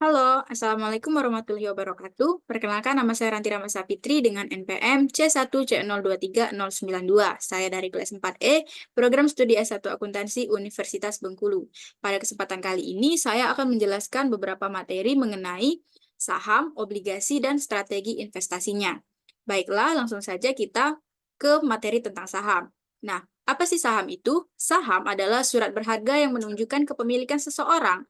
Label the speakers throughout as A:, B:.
A: Halo, Assalamualaikum warahmatullahi wabarakatuh. Perkenalkan, nama saya Ranti Ramasa Fitri dengan NPM C1C023092. Saya dari kelas 4E, Program Studi S1 Akuntansi Universitas Bengkulu. Pada kesempatan kali ini, saya akan menjelaskan beberapa materi mengenai saham, obligasi, dan strategi investasinya. Baiklah, langsung saja kita ke materi tentang saham. Nah, apa sih saham itu? Saham adalah surat berharga yang menunjukkan kepemilikan seseorang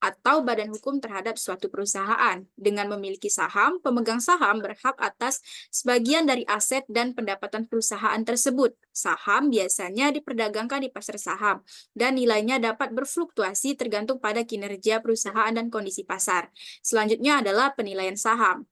A: atau badan hukum terhadap suatu perusahaan. Dengan memiliki saham, pemegang saham berhak atas sebagian dari aset dan pendapatan perusahaan tersebut. Saham biasanya diperdagangkan di pasar saham, dan nilainya dapat berfluktuasi tergantung pada kinerja perusahaan dan kondisi pasar. Selanjutnya adalah penilaian saham.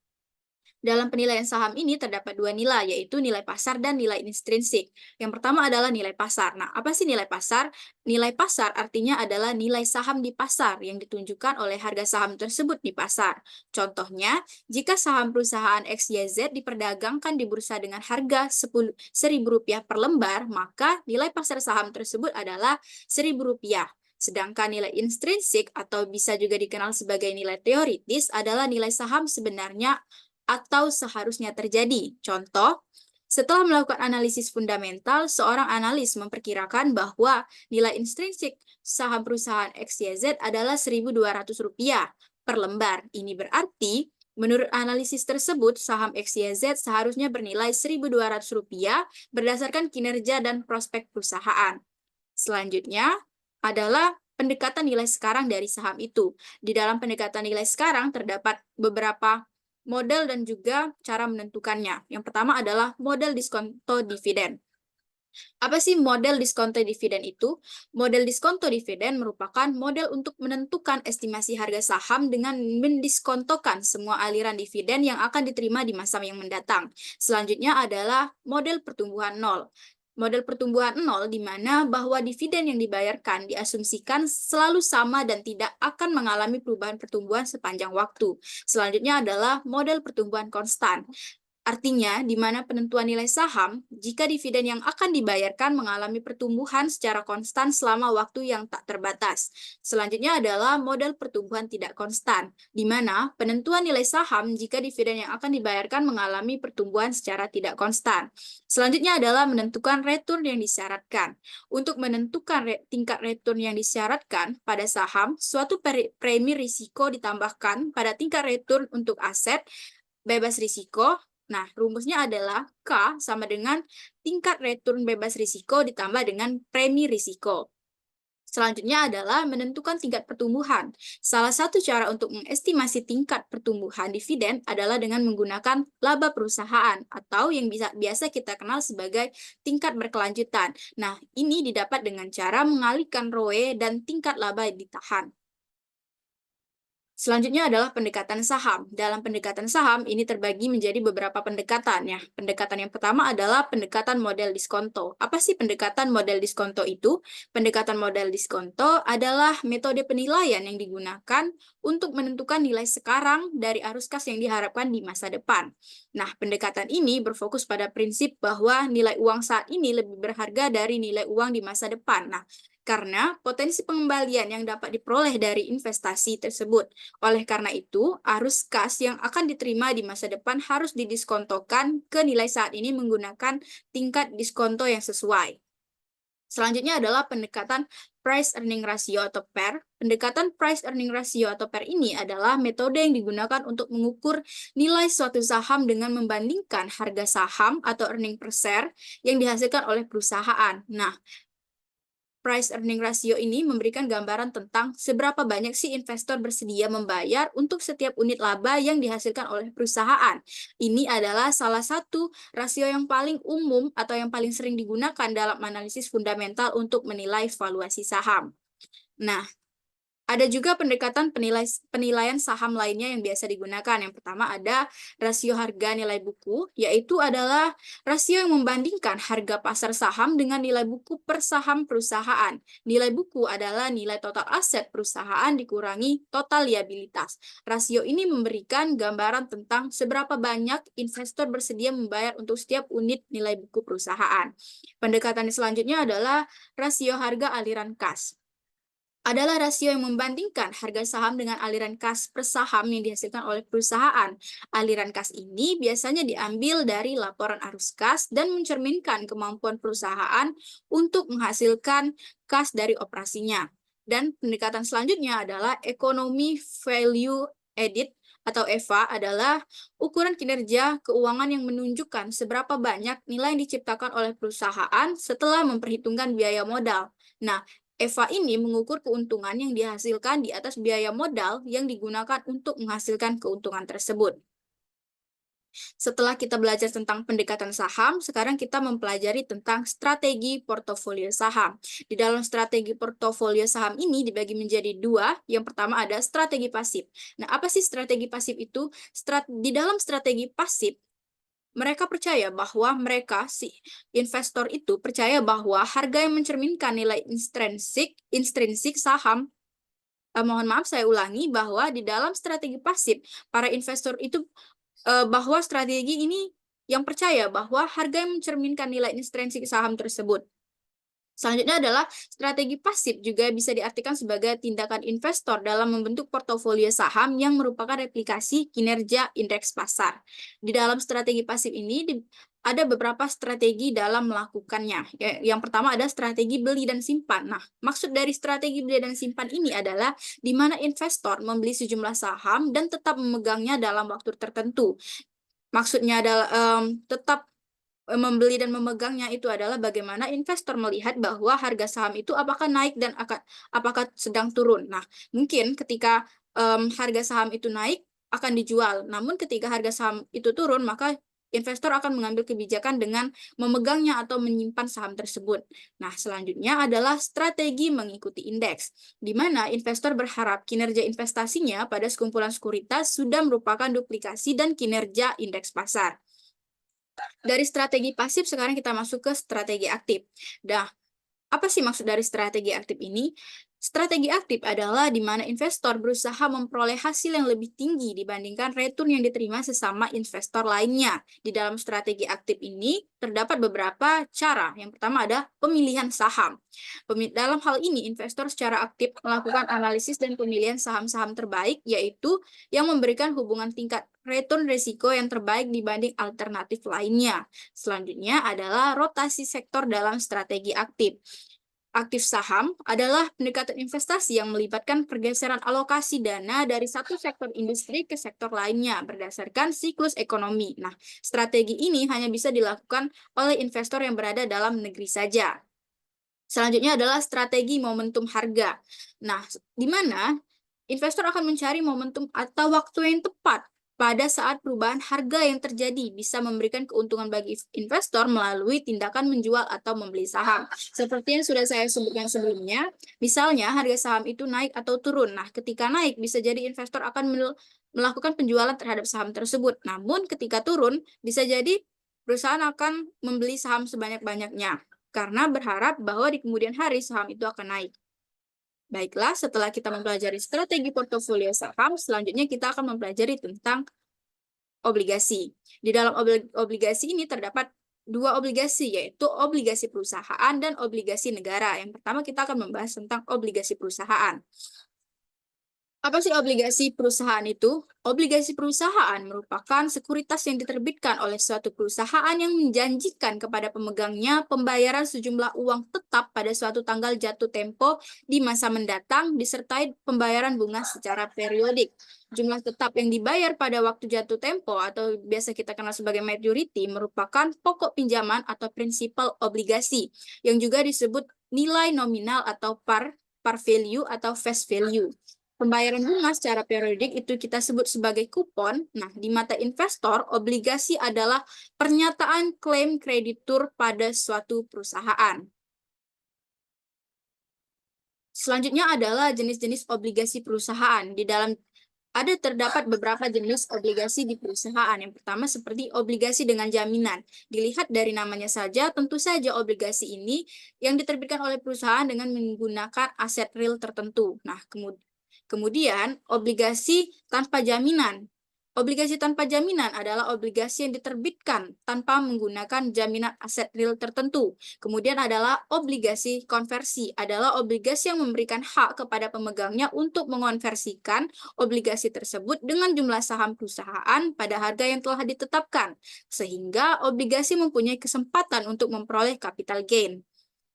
A: Dalam penilaian saham ini terdapat dua nilai, yaitu nilai pasar dan nilai intrinsik. Yang pertama adalah nilai pasar. Nah, apa sih nilai pasar? Nilai pasar artinya adalah nilai saham di pasar yang ditunjukkan oleh harga saham tersebut di pasar. Contohnya, jika saham perusahaan XYZ diperdagangkan di bursa dengan harga Rp10.000 per lembar, maka nilai pasar saham tersebut adalah Rp1.000. Sedangkan nilai intrinsik atau bisa juga dikenal sebagai nilai teoritis adalah nilai saham sebenarnya atau seharusnya terjadi. Contoh, setelah melakukan analisis fundamental, seorang analis memperkirakan bahwa nilai intrinsik saham perusahaan XYZ adalah Rp1.200 per lembar. Ini berarti, menurut analisis tersebut, saham XYZ seharusnya bernilai Rp1.200 berdasarkan kinerja dan prospek perusahaan. Selanjutnya adalah pendekatan nilai sekarang dari saham itu. Di dalam pendekatan nilai sekarang terdapat beberapa model dan juga cara menentukannya. Yang pertama adalah model diskonto dividen. Apa sih model diskonto dividen itu? Model diskonto dividen merupakan model untuk menentukan estimasi harga saham dengan mendiskontokan semua aliran dividen yang akan diterima di masa yang mendatang. Selanjutnya adalah model pertumbuhan nol. Model pertumbuhan nol di mana bahwa dividen yang dibayarkan diasumsikan selalu sama dan tidak akan mengalami perubahan pertumbuhan sepanjang waktu. Selanjutnya adalah model pertumbuhan konstan. Artinya, di mana penentuan nilai saham, jika dividen yang akan dibayarkan mengalami pertumbuhan secara konstan selama waktu yang tak terbatas. Selanjutnya adalah model pertumbuhan tidak konstan, di mana penentuan nilai saham jika dividen yang akan dibayarkan mengalami pertumbuhan secara tidak konstan. Selanjutnya adalah menentukan return yang disyaratkan. Untuk menentukan tingkat return yang disyaratkan pada saham, suatu premi risiko ditambahkan pada tingkat return untuk aset bebas risiko. Nah, rumusnya adalah K sama dengan tingkat return bebas risiko ditambah dengan premi risiko. Selanjutnya adalah menentukan tingkat pertumbuhan. Salah satu cara untuk mengestimasi tingkat pertumbuhan dividen adalah dengan menggunakan laba perusahaan atau yang biasa kita kenal sebagai tingkat berkelanjutan. Nah, ini didapat dengan cara mengalihkan ROE dan tingkat laba ditahan. Selanjutnya adalah pendekatan saham. Dalam pendekatan saham, ini terbagi menjadi beberapa pendekatan ya. Pendekatan yang pertama adalah pendekatan model diskonto. Apa sih pendekatan model diskonto itu? Pendekatan model diskonto adalah metode penilaian yang digunakan untuk menentukan nilai sekarang dari arus kas yang diharapkan di masa depan. Nah, pendekatan ini berfokus pada prinsip bahwa nilai uang saat ini lebih berharga dari nilai uang di masa depan. Nah, karena potensi pengembalian yang dapat diperoleh dari investasi tersebut. Oleh karena itu, arus kas yang akan diterima di masa depan harus didiskontokan ke nilai saat ini menggunakan tingkat diskonto yang sesuai. Selanjutnya adalah pendekatan price earning ratio atau PER. Pendekatan price earning ratio atau PER ini adalah metode yang digunakan untuk mengukur nilai suatu saham dengan membandingkan harga saham atau earning per share yang dihasilkan oleh perusahaan. Nah, price earning ratio ini memberikan gambaran tentang seberapa banyak sih investor bersedia membayar untuk setiap unit laba yang dihasilkan oleh perusahaan. Ini adalah salah satu rasio yang paling umum atau yang paling sering digunakan dalam analisis fundamental untuk menilai valuasi saham. Nah, ada juga pendekatan penilaian saham lainnya yang biasa digunakan. Yang pertama ada rasio harga nilai buku, yaitu adalah rasio yang membandingkan harga pasar saham dengan nilai buku per saham perusahaan. Nilai buku adalah nilai total aset perusahaan dikurangi total liabilitas. Rasio ini memberikan gambaran tentang seberapa banyak investor bersedia membayar untuk setiap unit nilai buku perusahaan. Pendekatan selanjutnya adalah rasio harga aliran kas. adalah rasio yang membandingkan harga saham dengan aliran kas per saham yang dihasilkan oleh perusahaan. Aliran kas ini biasanya diambil dari laporan arus kas dan mencerminkan kemampuan perusahaan untuk menghasilkan kas dari operasinya. Dan pendekatan selanjutnya adalah Economy Value Added atau EVA adalah ukuran kinerja keuangan yang menunjukkan seberapa banyak nilai yang diciptakan oleh perusahaan setelah memperhitungkan biaya modal. Nah, EVA ini mengukur keuntungan yang dihasilkan di atas biaya modal yang digunakan untuk menghasilkan keuntungan tersebut. Setelah kita belajar tentang pendekatan saham, sekarang kita mempelajari tentang strategi portofolio saham. Di dalam strategi portofolio saham ini dibagi menjadi dua. Yang pertama ada strategi pasif. Nah, apa sih strategi pasif itu? Di dalam strategi pasif, mereka percaya bahwa si investor itu percaya bahwa harga yang mencerminkan nilai intrinsik saham. Mohon maaf, saya ulangi bahwa di dalam strategi pasif, para investor itu bahwa strategi ini yang percaya bahwa harga yang mencerminkan nilai intrinsik saham tersebut. Selanjutnya adalah strategi pasif juga bisa diartikan sebagai tindakan investor dalam membentuk portofolio saham yang merupakan replikasi kinerja indeks pasar. Di dalam strategi pasif ini ada beberapa strategi dalam melakukannya. Yang pertama ada strategi beli dan simpan. Nah, maksud dari strategi beli dan simpan ini adalah di mana investor membeli sejumlah saham dan tetap memegangnya dalam waktu tertentu. Maksudnya adalah tetap membeli dan memegangnya itu adalah bagaimana investor melihat bahwa harga saham itu apakah naik dan apakah sedang turun. Nah, mungkin ketika harga saham itu naik akan dijual, namun ketika harga saham itu turun maka investor akan mengambil kebijakan dengan memegangnya atau menyimpan saham tersebut. Nah, selanjutnya adalah strategi mengikuti indeks, di mana investor berharap kinerja investasinya pada sekumpulan sekuritas sudah merupakan duplikasi dan kinerja indeks pasar. Dari strategi pasif, sekarang kita masuk ke strategi aktif. Nah, apa sih maksud dari strategi aktif ini? Strategi aktif adalah di mana investor berusaha memperoleh hasil yang lebih tinggi dibandingkan return yang diterima sesama investor lainnya. Di dalam strategi aktif ini terdapat beberapa cara. Yang pertama ada pemilihan saham. Dalam hal ini, investor secara aktif melakukan analisis dan pemilihan saham-saham terbaik, yaitu yang memberikan hubungan tingkat return risiko yang terbaik dibanding alternatif lainnya. Selanjutnya adalah rotasi sektor dalam strategi aktif. Aktif saham adalah pendekatan investasi yang melibatkan pergeseran alokasi dana dari satu sektor industri ke sektor lainnya berdasarkan siklus ekonomi. Nah, strategi ini hanya bisa dilakukan oleh investor yang berada dalam negeri saja. Selanjutnya adalah strategi momentum harga. Nah, di mana investor akan mencari momentum atau waktu yang tepat pada saat perubahan harga yang terjadi bisa memberikan keuntungan bagi investor melalui tindakan menjual atau membeli saham. Seperti yang sudah saya sebutkan sebelumnya, misalnya harga saham itu naik atau turun. Nah, ketika naik bisa jadi investor akan melakukan penjualan terhadap saham tersebut. Namun ketika turun bisa jadi perusahaan akan membeli saham sebanyak-banyaknya karena berharap bahwa di kemudian hari saham itu akan naik. Baiklah, setelah kita mempelajari strategi portofolio saham, selanjutnya kita akan mempelajari tentang obligasi. Di dalam obligasi ini terdapat dua obligasi, yaitu obligasi perusahaan dan obligasi negara. Yang pertama kita akan membahas tentang obligasi perusahaan. Apa sih obligasi perusahaan itu? Obligasi perusahaan merupakan sekuritas yang diterbitkan oleh suatu perusahaan yang menjanjikan kepada pemegangnya pembayaran sejumlah uang tetap pada suatu tanggal jatuh tempo di masa mendatang disertai pembayaran bunga secara periodik. Jumlah tetap yang dibayar pada waktu jatuh tempo atau biasa kita kenal sebagai maturity merupakan pokok pinjaman atau prinsipal obligasi yang juga disebut nilai nominal atau par value atau face value. Pembayaran bunga secara periodik itu kita sebut sebagai kupon. Nah, di mata investor, obligasi adalah pernyataan klaim kreditur pada suatu perusahaan. Selanjutnya adalah jenis-jenis obligasi perusahaan. Di dalam terdapat beberapa jenis obligasi di perusahaan. Yang pertama seperti obligasi dengan jaminan. Dilihat dari namanya saja, tentu saja obligasi ini yang diterbitkan oleh perusahaan dengan menggunakan aset real tertentu. Nah, kemudian obligasi tanpa jaminan. Obligasi tanpa jaminan adalah obligasi yang diterbitkan tanpa menggunakan jaminan aset real tertentu. Kemudian adalah obligasi konversi, adalah obligasi yang memberikan hak kepada pemegangnya untuk mengonversikan obligasi tersebut dengan jumlah saham perusahaan pada harga yang telah ditetapkan, sehingga obligasi mempunyai kesempatan untuk memperoleh capital gain.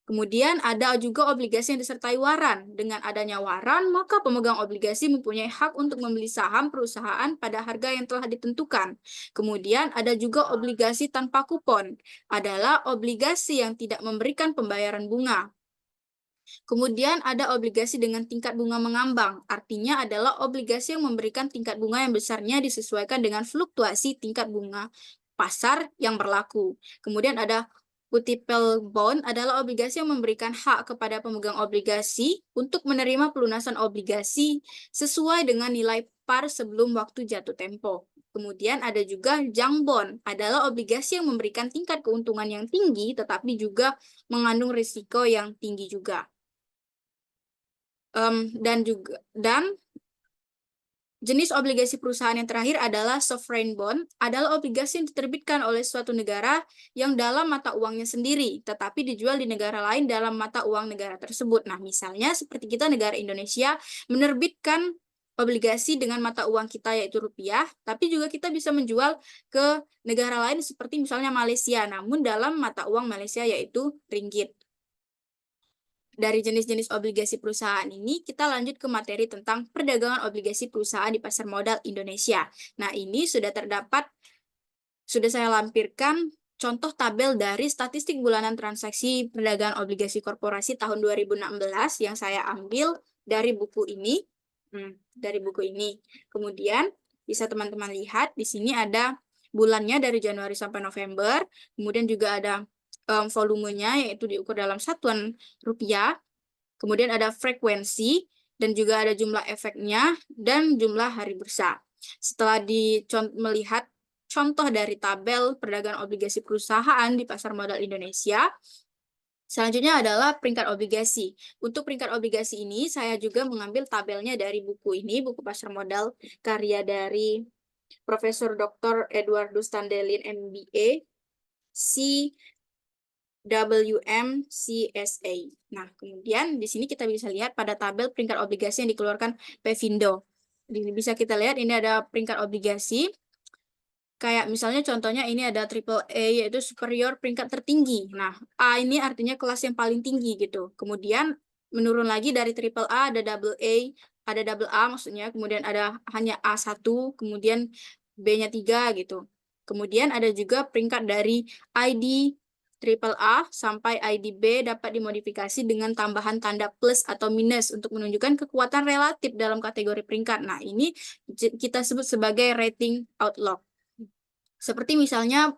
A: Kemudian ada juga obligasi yang disertai waran. Dengan adanya waran, maka pemegang obligasi mempunyai hak untuk membeli saham perusahaan pada harga yang telah ditentukan. Kemudian ada juga obligasi tanpa kupon. Adalah obligasi yang tidak memberikan pembayaran bunga. Kemudian ada obligasi dengan tingkat bunga mengambang. Artinya adalah obligasi yang memberikan tingkat bunga yang besarnya disesuaikan dengan fluktuasi tingkat bunga pasar yang berlaku. Kemudian ada multiple bond adalah obligasi yang memberikan hak kepada pemegang obligasi untuk menerima pelunasan obligasi sesuai dengan nilai par sebelum waktu jatuh tempo. Kemudian ada juga junk bond, adalah obligasi yang memberikan tingkat keuntungan yang tinggi tetapi juga mengandung risiko yang tinggi juga. Dan jenis obligasi perusahaan yang terakhir adalah sovereign bond, adalah obligasi yang diterbitkan oleh suatu negara yang dalam mata uangnya sendiri, tetapi dijual di negara lain dalam mata uang negara tersebut. Nah, misalnya seperti kita negara Indonesia menerbitkan obligasi dengan mata uang kita yaitu rupiah, tapi juga kita bisa menjual ke negara lain seperti misalnya Malaysia, namun dalam mata uang Malaysia yaitu ringgit. Dari jenis-jenis obligasi perusahaan ini, kita lanjut ke materi tentang perdagangan obligasi perusahaan di pasar modal Indonesia. Nah, ini sudah saya lampirkan contoh tabel dari statistik bulanan transaksi perdagangan obligasi korporasi tahun 2016 yang saya ambil dari buku ini. Kemudian, bisa teman-teman lihat, di sini ada bulannya dari Januari sampai November, kemudian juga ada volumenya yaitu diukur dalam satuan rupiah, kemudian ada frekuensi dan juga ada jumlah efeknya dan jumlah hari bursa. Setelah melihat contoh dari tabel perdagangan obligasi perusahaan di pasar modal Indonesia, selanjutnya adalah peringkat obligasi. Untuk peringkat obligasi ini saya juga mengambil tabelnya dari buku ini, buku pasar modal karya dari Profesor Dr. Edwardus Tandelin MBA, WMCSA. Nah, kemudian di sini kita bisa lihat pada tabel peringkat obligasi yang dikeluarkan Pevindo. Bisa kita lihat ini ada peringkat obligasi. Kayak misalnya contohnya ini ada triple A yaitu superior peringkat tertinggi. Nah, A ini artinya kelas yang paling tinggi gitu. Kemudian menurun lagi dari triple A ada double A, ada double A maksudnya, kemudian ada hanya A1, kemudian B-nya 3 gitu. Kemudian ada juga peringkat dari ID triple A sampai IDB dapat dimodifikasi dengan tambahan tanda plus atau minus untuk menunjukkan kekuatan relatif dalam kategori peringkat. Nah, ini kita sebut sebagai rating outlook. Seperti misalnya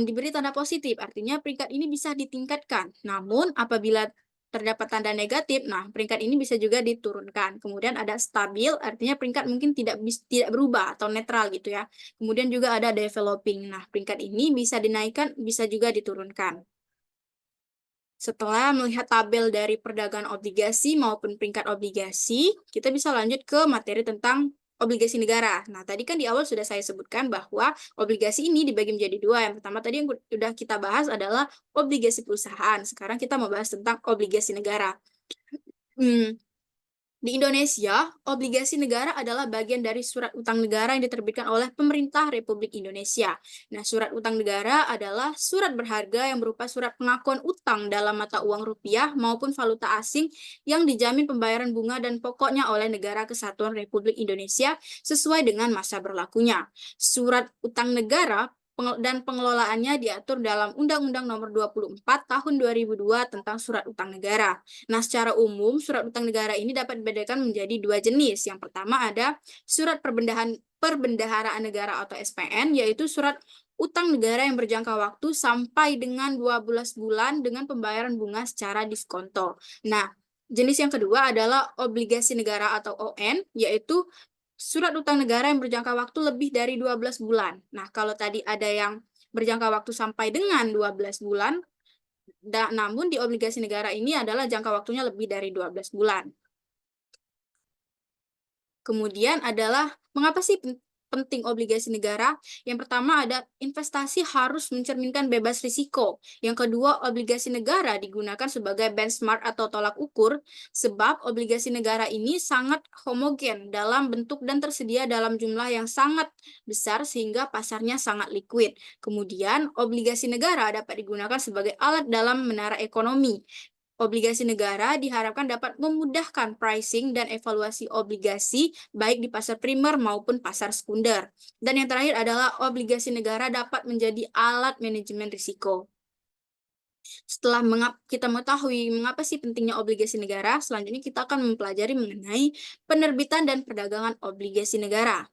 A: diberi tanda positif, artinya peringkat ini bisa ditingkatkan. Namun apabila terdapat tanda negatif, nah peringkat ini bisa juga diturunkan. Kemudian ada stabil, artinya peringkat mungkin tidak berubah atau netral gitu ya. Kemudian juga ada developing. Nah, peringkat ini bisa dinaikkan, bisa juga diturunkan. Setelah melihat tabel dari perdagangan obligasi maupun peringkat obligasi, kita bisa lanjut ke materi tentang obligasi negara. Nah, tadi kan di awal sudah saya sebutkan bahwa obligasi ini dibagi menjadi dua. Yang pertama tadi yang sudah kita bahas adalah obligasi perusahaan. Sekarang kita mau bahas tentang obligasi negara. Di Indonesia, obligasi negara adalah bagian dari surat utang negara yang diterbitkan oleh pemerintah Republik Indonesia. Nah, surat utang negara adalah surat berharga yang berupa surat pengakuan utang dalam mata uang rupiah maupun valuta asing yang dijamin pembayaran bunga dan pokoknya oleh negara kesatuan Republik Indonesia sesuai dengan masa berlakunya. Surat utang negara dan pengelolaannya diatur dalam Undang-Undang Nomor 24 Tahun 2002 tentang Surat Utang Negara. Nah, secara umum surat utang negara ini dapat dibedakan menjadi dua jenis. Yang pertama ada surat perbendaharaan negara atau SPN, yaitu surat utang negara yang berjangka waktu sampai dengan 12 bulan dengan pembayaran bunga secara diskonto. Nah, jenis yang kedua adalah obligasi negara atau ON, yaitu surat utang negara yang berjangka waktu lebih dari 12 bulan. Nah, kalau tadi ada yang berjangka waktu sampai dengan 12 bulan, namun di obligasi negara ini adalah jangka waktunya lebih dari 12 bulan. Kemudian adalah, mengapa sih penting obligasi negara. Yang pertama ada investasi harus mencerminkan bebas risiko. Yang kedua, obligasi negara digunakan sebagai benchmark atau tolak ukur, sebab obligasi negara ini sangat homogen dalam bentuk dan tersedia dalam jumlah yang sangat besar sehingga pasarnya sangat liquid. Kemudian, obligasi negara dapat digunakan sebagai alat dalam menara ekonomi. Obligasi negara diharapkan dapat memudahkan pricing dan evaluasi obligasi baik di pasar primer maupun pasar sekunder. Dan yang terakhir adalah obligasi negara dapat menjadi alat manajemen risiko. Setelah kita mengetahui mengapa sih pentingnya obligasi negara, selanjutnya kita akan mempelajari mengenai penerbitan dan perdagangan obligasi negara.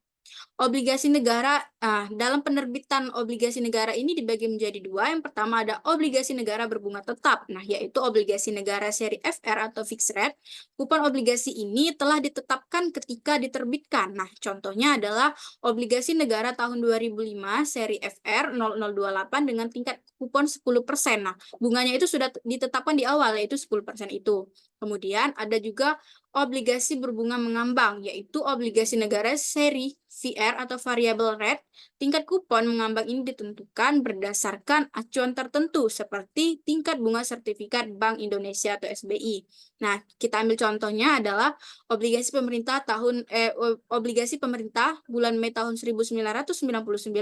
A: Obligasi negara, dalam penerbitan obligasi negara ini dibagi menjadi dua. Yang pertama ada obligasi negara berbunga tetap, yaitu obligasi negara seri FR atau fixed rate. Kupon obligasi ini telah ditetapkan ketika diterbitkan. Contohnya adalah obligasi negara tahun 2005 seri FR 0028 dengan tingkat kupon 10%. Bunganya itu sudah ditetapkan di awal, yaitu 10% itu. Kemudian ada juga obligasi berbunga mengambang, yaitu obligasi negara seri VR atau variable rate. Tingkat kupon mengambang ini ditentukan berdasarkan acuan tertentu seperti tingkat bunga sertifikat Bank Indonesia atau SBI. Kita ambil contohnya adalah obligasi pemerintah obligasi pemerintah bulan Mei tahun 1999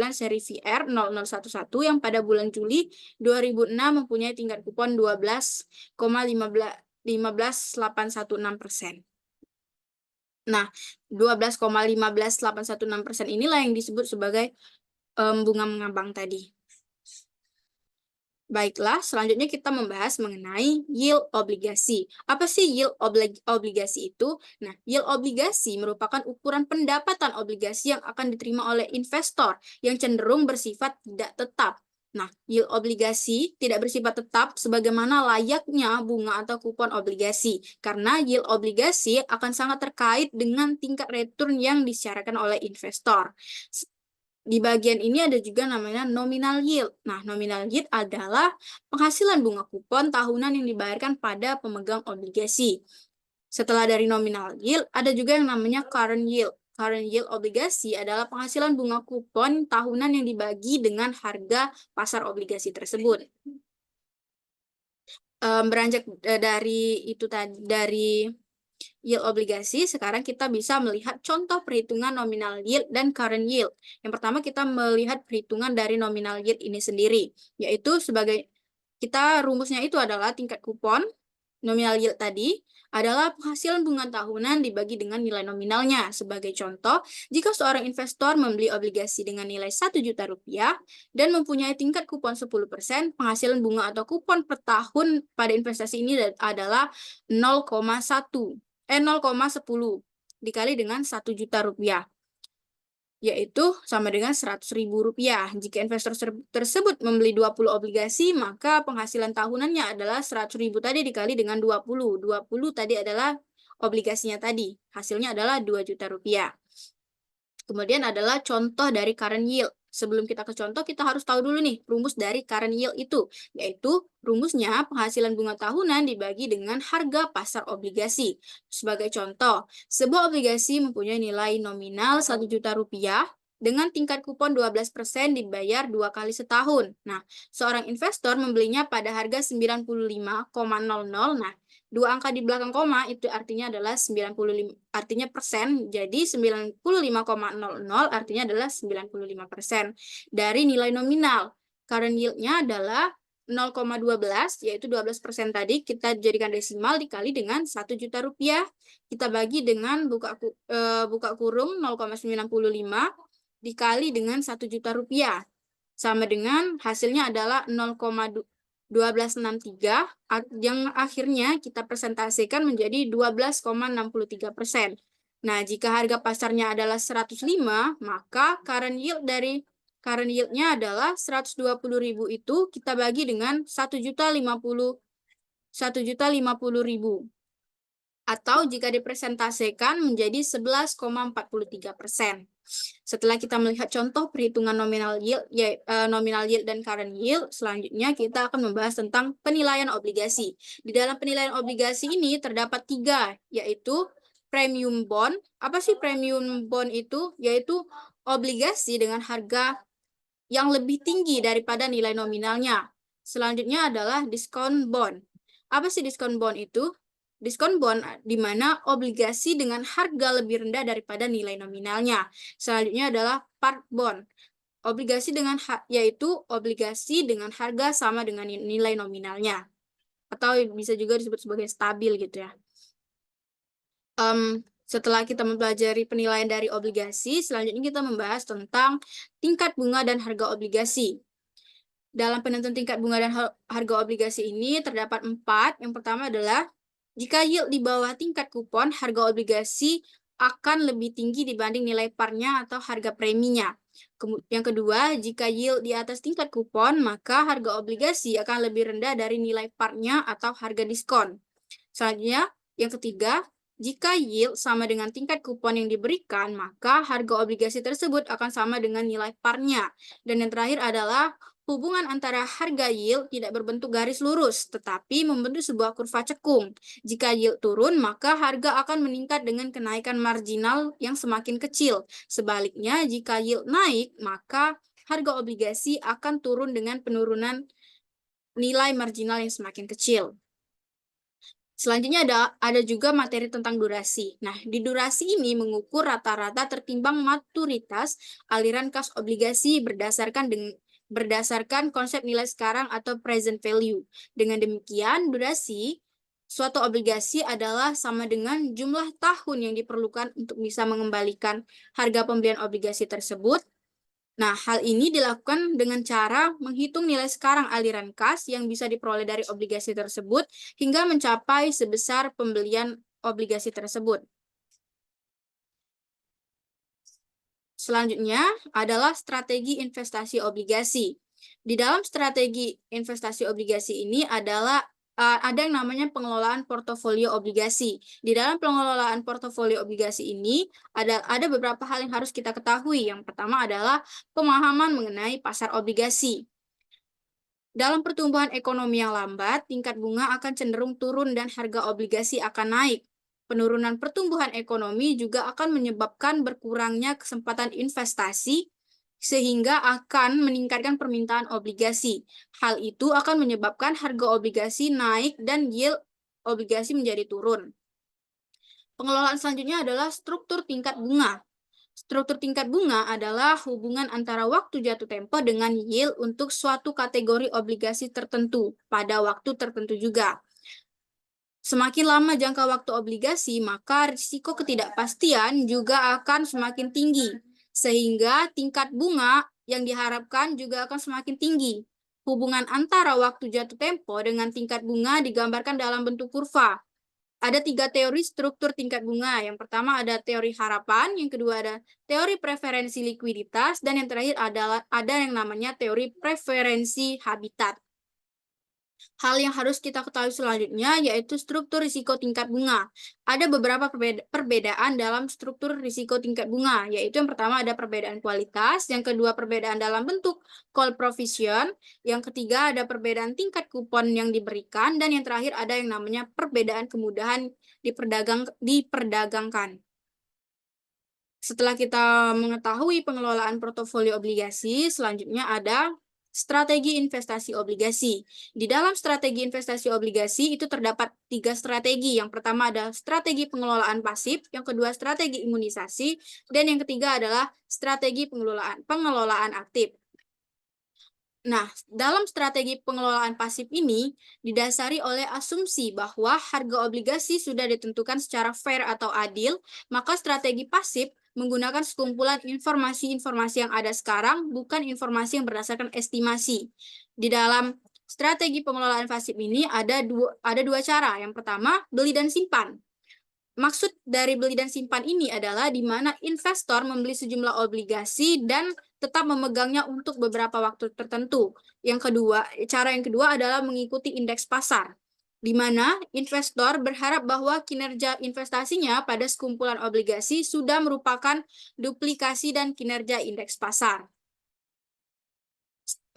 A: seri VR 0011 yang pada bulan Juli 2006 mempunyai tingkat kupon 12,15816%. 12,15816% inilah yang disebut sebagai bunga mengambang tadi. Baiklah, selanjutnya kita membahas mengenai yield obligasi. Apa sih yield obligasi itu? Yield obligasi merupakan ukuran pendapatan obligasi yang akan diterima oleh investor yang cenderung bersifat tidak tetap. Yield obligasi tidak bersifat tetap sebagaimana layaknya bunga atau kupon obligasi, karena yield obligasi akan sangat terkait dengan tingkat return yang disyaratkan oleh investor. Di bagian ini ada juga namanya nominal yield. Nominal yield adalah penghasilan bunga kupon tahunan yang dibayarkan pada pemegang obligasi. Setelah dari nominal yield, ada juga yang namanya current yield. Current yield obligasi adalah penghasilan bunga kupon tahunan yang dibagi dengan harga pasar obligasi tersebut. Beranjak dari itu tadi, dari yield obligasi, sekarang kita bisa melihat contoh perhitungan nominal yield dan current yield. Yang pertama kita melihat perhitungan dari nominal yield ini sendiri, yaitu rumusnya itu adalah tingkat kupon. Nominal yield tadi adalah penghasilan bunga tahunan dibagi dengan nilai nominalnya. Sebagai contoh, jika seorang investor membeli obligasi dengan nilai 1 juta rupiah dan mempunyai tingkat kupon 10%, penghasilan bunga atau kupon per tahun pada investasi ini adalah 0,10 dikali dengan 1 juta rupiah, yaitu sama dengan 100.000 rupiah. Jika investor tersebut membeli 20 obligasi, maka penghasilan tahunannya adalah 100.000 tadi dikali dengan 20. 20 tadi adalah obligasinya tadi. Hasilnya adalah 2 juta rupiah. Kemudian adalah contoh dari current yield. Sebelum kita ke contoh, kita harus tahu dulu nih rumus dari current yield itu, yaitu rumusnya penghasilan bunga tahunan dibagi dengan harga pasar obligasi. Sebagai contoh, sebuah obligasi mempunyai nilai nominal 1 juta rupiah dengan tingkat kupon 12% dibayar 2 kali setahun. Seorang investor membelinya pada harga 95,00. Dua angka di belakang koma itu artinya adalah 95, artinya persen. Jadi 95,00 artinya adalah 95% dari nilai nominal. Current yield-nya adalah 0,12, yaitu 12% tadi kita jadikan desimal dikali dengan 1 juta rupiah. Kita bagi dengan buka kurung 0,95 dikali dengan 1 juta rupiah. Sama dengan hasilnya adalah 0,1263 yang akhirnya kita presentasikan menjadi 12,63%. Jika harga pasarnya adalah 105, maka current yield-nya adalah 120.000 itu kita bagi dengan 1.050.000. Atau jika dipresentasikan menjadi 11,43%. Setelah kita melihat contoh perhitungan nominal yield dan current yield, selanjutnya kita akan membahas tentang penilaian obligasi. Di dalam penilaian obligasi ini terdapat 3, yaitu premium bond. Apa sih premium bond itu? Yaitu obligasi dengan harga yang lebih tinggi daripada nilai nominalnya. Selanjutnya adalah diskon bond. Apa sih diskon bond itu? Diskon bond di mana obligasi dengan harga lebih rendah daripada nilai nominalnya. Selanjutnya adalah par bond. Obligasi dengan yaitu obligasi dengan harga sama dengan nilai nominalnya. Atau bisa juga disebut sebagai stabil gitu ya. Setelah kita mempelajari penilaian dari obligasi, selanjutnya kita membahas tentang tingkat bunga dan harga obligasi. Dalam penentuan tingkat bunga dan harga obligasi ini terdapat 4. Yang pertama adalah jika yield di bawah tingkat kupon, harga obligasi akan lebih tinggi dibanding nilai parnya atau harga preminya. Yang kedua, jika yield di atas tingkat kupon, maka harga obligasi akan lebih rendah dari nilai parnya atau harga diskon. Selanjutnya, yang ketiga, jika yield sama dengan tingkat kupon yang diberikan, maka harga obligasi tersebut akan sama dengan nilai parnya. Dan yang terakhir adalah hubungan antara harga yield tidak berbentuk garis lurus, tetapi membentuk sebuah kurva cekung. Jika yield turun, maka harga akan meningkat dengan kenaikan marginal yang semakin kecil. Sebaliknya, jika yield naik, maka harga obligasi akan turun dengan penurunan nilai marginal yang semakin kecil. Selanjutnya ada juga materi tentang durasi. Nah, di durasi ini mengukur rata-rata tertimbang maturitas aliran kas obligasi berdasarkan konsep nilai sekarang atau present value. Dengan demikian, durasi suatu obligasi adalah sama dengan jumlah tahun yang diperlukan untuk bisa mengembalikan harga pembelian obligasi tersebut. Nah, hal ini dilakukan dengan cara menghitung nilai sekarang aliran kas yang bisa diperoleh dari obligasi tersebut hingga mencapai sebesar pembelian obligasi tersebut. Selanjutnya adalah strategi investasi obligasi. Di dalam strategi investasi obligasi ini adalah ada yang namanya pengelolaan portofolio obligasi. Di dalam pengelolaan portofolio obligasi ini ada beberapa hal yang harus kita ketahui. Yang pertama adalah pemahaman mengenai pasar obligasi. Dalam pertumbuhan ekonomi yang lambat, tingkat bunga akan cenderung turun dan harga obligasi akan naik. Penurunan pertumbuhan ekonomi juga akan menyebabkan berkurangnya kesempatan investasi sehingga akan meningkatkan permintaan obligasi. Hal itu akan menyebabkan harga obligasi naik dan yield obligasi menjadi turun. Pengelolaan selanjutnya adalah struktur tingkat bunga. Struktur tingkat bunga adalah hubungan antara waktu jatuh tempo dengan yield untuk suatu kategori obligasi tertentu pada waktu tertentu juga. Semakin lama jangka waktu obligasi, maka risiko ketidakpastian juga akan semakin tinggi, sehingga tingkat bunga yang diharapkan juga akan semakin tinggi. Hubungan antara waktu jatuh tempo dengan tingkat bunga digambarkan dalam bentuk kurva. Ada 3 teori struktur tingkat bunga. Yang pertama ada teori harapan, yang kedua ada teori preferensi likuiditas, dan yang terakhir ada yang namanya teori preferensi habitat. Hal yang harus kita ketahui selanjutnya yaitu struktur risiko tingkat bunga. Ada beberapa perbedaan dalam struktur risiko tingkat bunga, yaitu yang pertama ada perbedaan kualitas, yang kedua perbedaan dalam bentuk call provision, yang ketiga ada perbedaan tingkat kupon yang diberikan, dan yang terakhir ada yang namanya perbedaan kemudahan diperdagangkan. Setelah kita mengetahui pengelolaan portofolio obligasi, selanjutnya ada strategi investasi obligasi. Di dalam strategi investasi obligasi itu terdapat 3 strategi. Yang pertama ada strategi pengelolaan pasif, yang kedua strategi imunisasi, dan yang ketiga adalah strategi pengelolaan aktif. Nah, dalam strategi pengelolaan pasif ini didasari oleh asumsi bahwa harga obligasi sudah ditentukan secara fair atau adil, maka strategi pasif menggunakan sekumpulan informasi-informasi yang ada sekarang, bukan informasi yang berdasarkan estimasi. Di dalam strategi pengelolaan pasif ini ada dua cara. Yang pertama, beli dan simpan. Maksud dari beli dan simpan ini adalah di mana investor membeli sejumlah obligasi dan tetap memegangnya untuk beberapa waktu tertentu. Cara yang kedua adalah mengikuti indeks pasar, di mana investor berharap bahwa kinerja investasinya pada sekumpulan obligasi sudah merupakan duplikasi dan kinerja indeks pasar.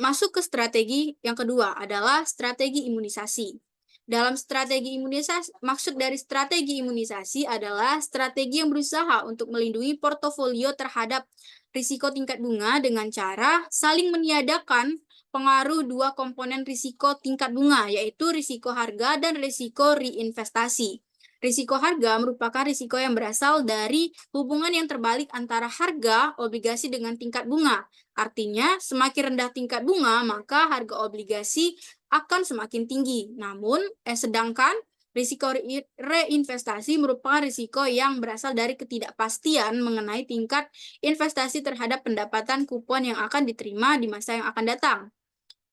A: Masuk ke strategi yang kedua adalah strategi imunisasi. Dalam strategi imunisasi, maksud dari strategi imunisasi adalah strategi yang berusaha untuk melindungi portofolio terhadap risiko tingkat bunga dengan cara saling meniadakan pengaruh dua komponen risiko tingkat bunga, yaitu risiko harga dan risiko reinvestasi. Risiko harga merupakan risiko yang berasal dari hubungan yang terbalik antara harga obligasi dengan tingkat bunga. Artinya, semakin rendah tingkat bunga, maka harga obligasi akan semakin tinggi. Namun, sedangkan risiko reinvestasi merupakan risiko yang berasal dari ketidakpastian mengenai tingkat investasi terhadap pendapatan kupon yang akan diterima di masa yang akan datang.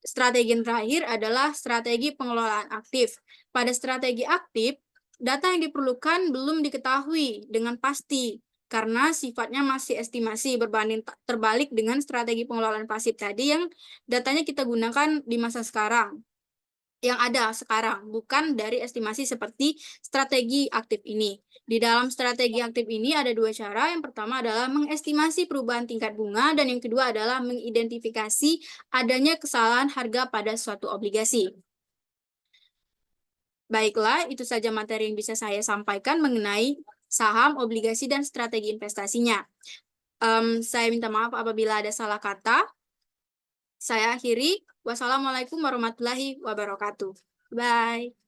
A: Strategi yang terakhir adalah strategi pengelolaan aktif. Pada strategi aktif, data yang diperlukan belum diketahui dengan pasti karena sifatnya masih estimasi berbanding terbalik dengan strategi pengelolaan pasif tadi yang datanya kita gunakan di masa sekarang yang ada sekarang, bukan dari estimasi seperti strategi aktif ini. Di dalam strategi aktif ini ada dua cara. Yang pertama adalah mengestimasi perubahan tingkat bunga, dan yang kedua adalah mengidentifikasi adanya kesalahan harga pada suatu obligasi. Baiklah, itu saja materi yang bisa saya sampaikan mengenai saham, obligasi, dan strategi investasinya. Saya minta maaf apabila ada salah kata. Saya akhiri. Wassalamualaikum warahmatullahi wabarakatuh. Bye.